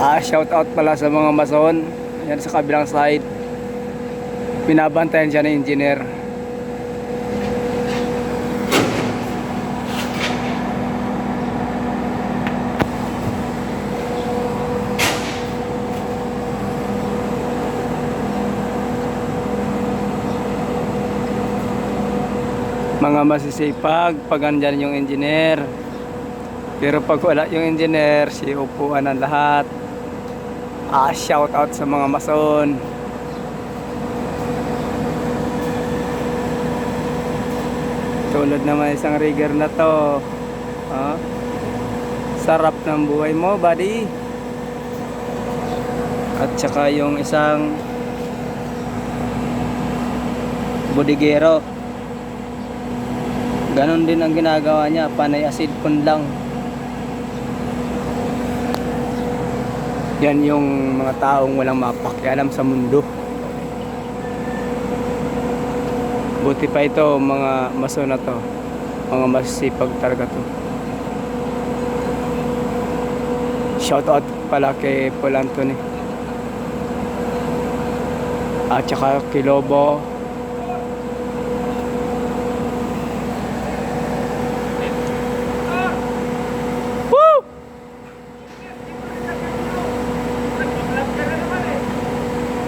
Shout out pala sa mga mason. Yan sa kabilang side. Binabantayan siya ng engineer. Mga masisipag pag andyan yung engineer. Pero pag wala yung engineer, si upuan ng lahat. Shout out sa mga mason. Tulad naman isang rigger na to. Sarap ng buhay mo, buddy. At saka yung isang bodigero. Ganon din ang ginagawa niya, panay acid kun lang. Yan yung mga taong walang mapakialam sa mundo. Buti pa ito, mga maso na to. Mga masipag talaga to. Shout out pala kay Paul Anthony. At saka kay Lobo.